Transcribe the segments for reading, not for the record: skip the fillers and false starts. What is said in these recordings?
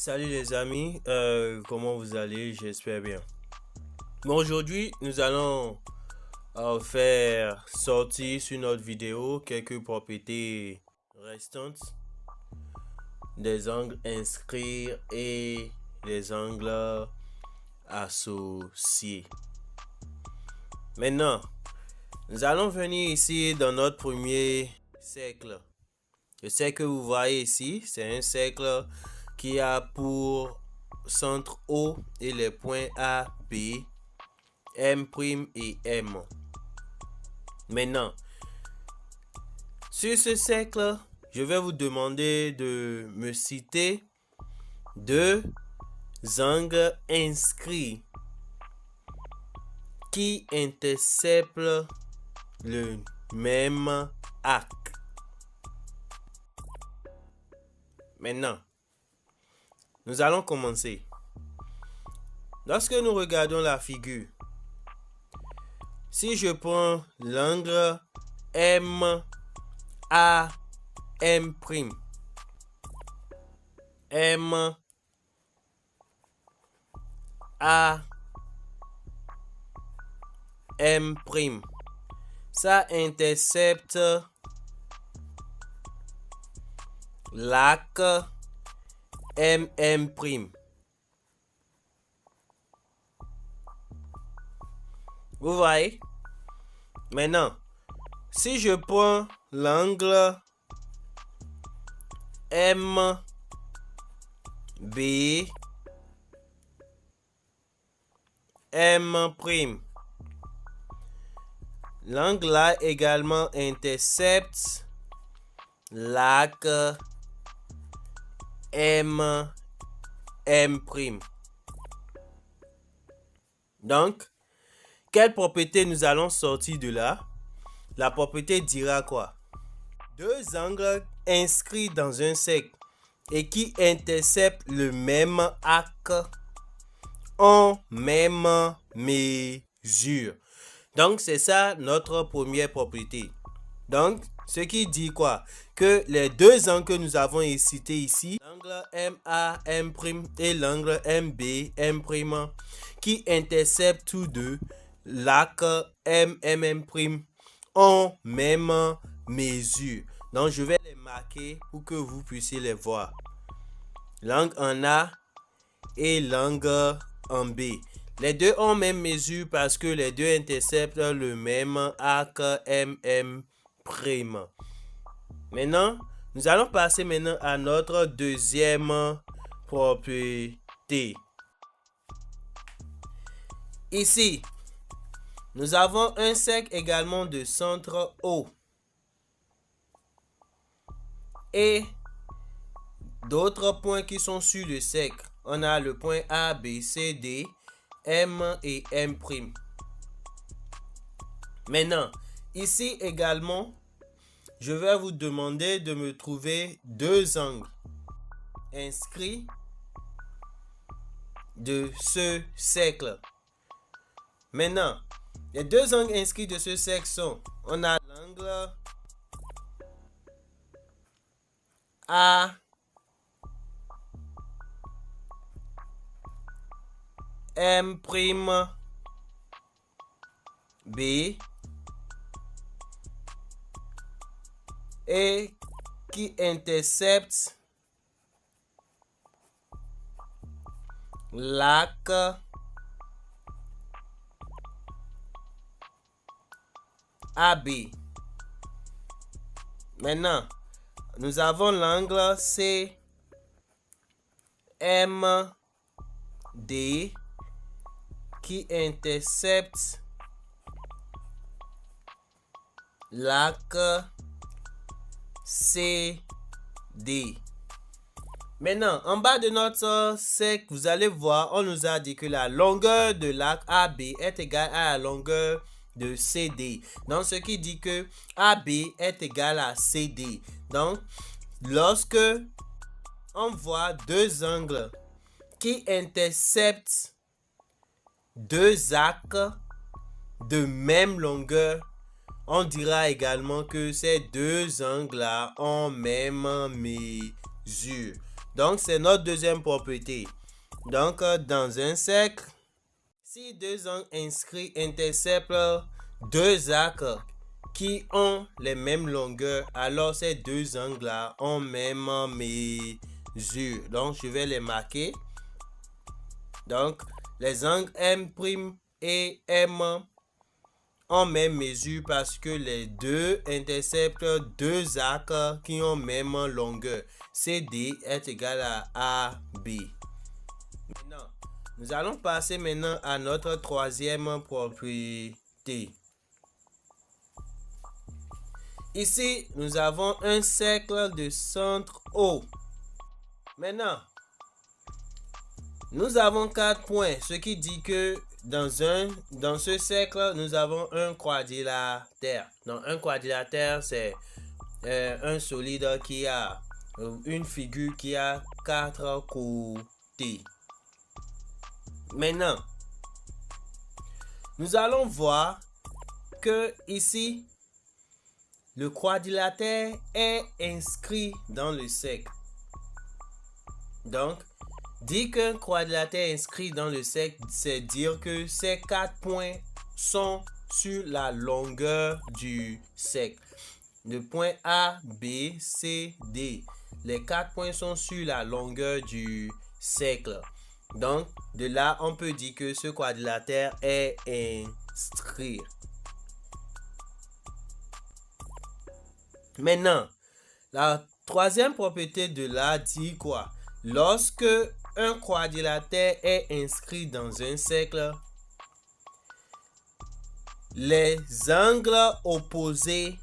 Salut les amis, comment vous allez? J'espère bien. Bon, aujourd'hui, nous allons faire sortir sur notre vidéo quelques propriétés restantes des angles inscrits et des angles associés. Maintenant, nous allons venir ici dans notre premier cercle. Le cercle que vous voyez ici, c'est un cercle qui a pour centre O et les points A, B, M' et M. Maintenant, sur ce cercle, je vais vous demander de me citer deux angles inscrits qui interceptent le même axe. Maintenant, nous allons commencer. Lorsque nous regardons la figure, si je prends l'angle M A M', M A M', ça intercepte l'axe MM'. Vous voyez? Maintenant, si je prends l'angle MB, M', l'angle là également intercepte l'axe M'. Donc, quelle propriété nous allons sortir de là? La propriété dira quoi? Deux angles inscrits dans un cercle et qui interceptent le même axe ont même mesure. Donc, c'est ça notre première propriété. Donc, ce qui dit quoi? Que les deux angles que nous avons cités ici, l'angle MAM' et l'angle MBM', qui interceptent tous deux l'axe MM', ont même mesure. Donc, je vais les marquer pour que vous puissiez les voir. L'angle en A et l'angle en B. Les deux ont même mesure parce que les deux interceptent le même axe MM'. Maintenant, nous allons passer maintenant à notre deuxième propriété. Ici, nous avons un cercle également de centre O et d'autres points qui sont sur le cercle. On a le point A, B, C, D, M et M'. Maintenant, ici également, je vais vous demander de me trouver deux angles inscrits de ce cercle. Maintenant, les deux angles inscrits de ce cercle sont, on a l'angle A M' B et qui intercepte l'axe AB. Maintenant, nous avons l'angle CMD qui intercepte l'axe CD. Maintenant, en bas de notre cercle, vous allez voir, on nous a dit que la longueur de l'axe AB est égale à la longueur de CD. Donc, ce qui dit que AB est égal à CD. Donc, lorsque on voit deux angles qui interceptent deux axes de même longueur, on dira également que ces deux angles-là ont même mesure. Donc, c'est notre deuxième propriété. Donc, dans un cercle, si deux angles inscrits interceptent deux arcs qui ont les mêmes longueurs, alors ces deux angles-là ont même mesure. Donc, je vais les marquer. Donc, les angles M' et M ont même mesure parce que les deux interceptent deux arcs qui ont même longueur. CD est égal à AB. Maintenant, nous allons passer maintenant à notre troisième propriété. Ici, nous avons un cercle de centre O. Maintenant, nous avons 4 points, ce qui dit que dans ce cercle, nous avons un quadrilatère. Donc, un quadrilatère, c'est un solide qui a une figure qui a 4 côtés. Maintenant, nous allons voir que ici, le quadrilatère est inscrit dans le cercle. Donc, dire qu'un quadrilatère est inscrit dans le cercle, c'est dire que ces 4 points sont sur la longueur du cercle. Le point A, B, C, D. Les 4 points sont sur la longueur du cercle. Donc, de là, on peut dire que ce quadrilatère est inscrit. Maintenant, la troisième propriété de là dit quoi? Lorsque un quadrilatère est inscrit dans un cercle, les angles opposés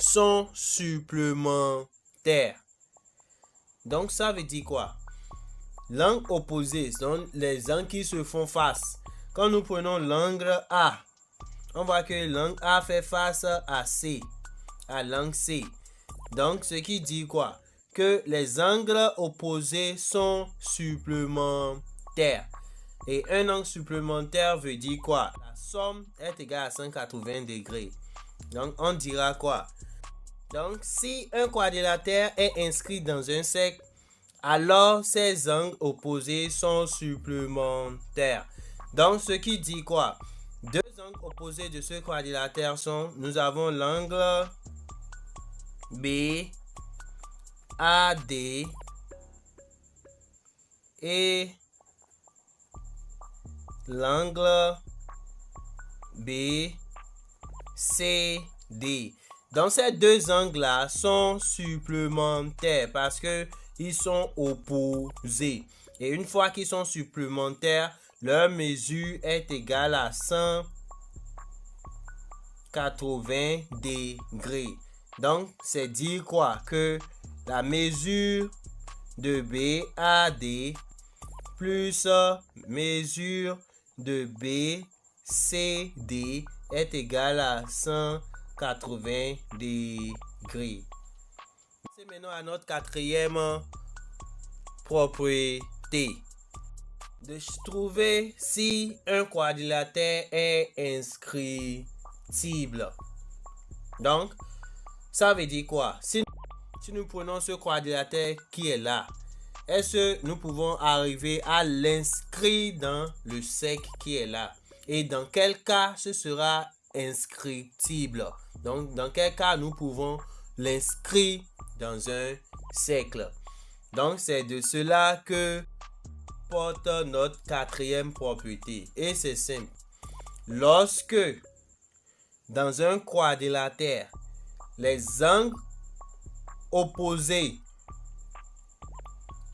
sont supplémentaires. Donc, ça veut dire quoi? L'angle opposé sont les angles qui se font face. Quand nous prenons l'angle A, on voit que l'angle A fait face à C, à l'angle C. Donc, ce qui dit quoi? Que les angles opposés sont supplémentaires. Et un angle supplémentaire veut dire quoi? La somme est égale à 180 degrés. Donc, on dira quoi? Donc, si un quadrilatère est inscrit dans un cercle, alors ces angles opposés sont supplémentaires. Donc, ce qui dit quoi? Deux angles opposés de ce quadrilatère sont, nous avons l'angle B, AD et l'angle BCD. Donc, ces deux angles-là sont supplémentaires parce que ils sont opposés. Et une fois qu'ils sont supplémentaires, leur mesure est égale à 180 degrés. Donc, c'est dire quoi? Que la mesure de BAD plus mesure de BCD est égale à 180 degrés. C'est maintenant à notre quatrième propriété. De trouver si un quadrilatère est inscriptible. Donc, ça veut dire quoi? Si nous prenons ce quadrilatère qui est là, est-ce que nous pouvons arriver à l'inscrire dans le cercle qui est là? Et dans quel cas ce sera inscriptible? Donc, dans quel cas nous pouvons l'inscrire dans un cercle? Donc, c'est de cela que porte notre quatrième propriété. Et c'est simple. Lorsque dans un quadrilatère, les angles opposés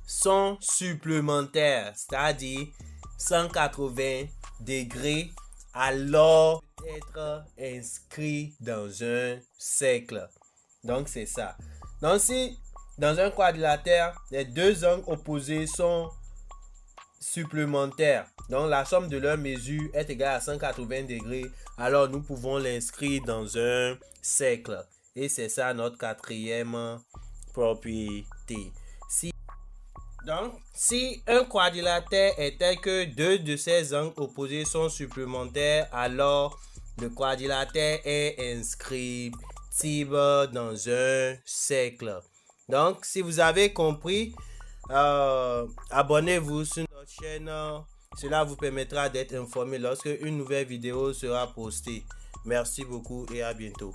sont supplémentaires, c'est-à-dire 180 degrés, alors être inscrit dans un cercle. Donc, c'est ça. Donc, si dans un quadrilatère, les deux angles opposés sont supplémentaires, donc la somme de leurs mesures est égale à 180 degrés, alors nous pouvons l'inscrire dans un cercle. Et c'est ça notre quatrième propriété. Donc, si un quadrilatère est tel que deux de ses angles opposés sont supplémentaires, alors le quadrilatère est inscriptible dans un cercle. Donc, si vous avez compris, abonnez-vous sur notre chaîne. Cela vous permettra d'être informé lorsque une nouvelle vidéo sera postée. Merci beaucoup et à bientôt.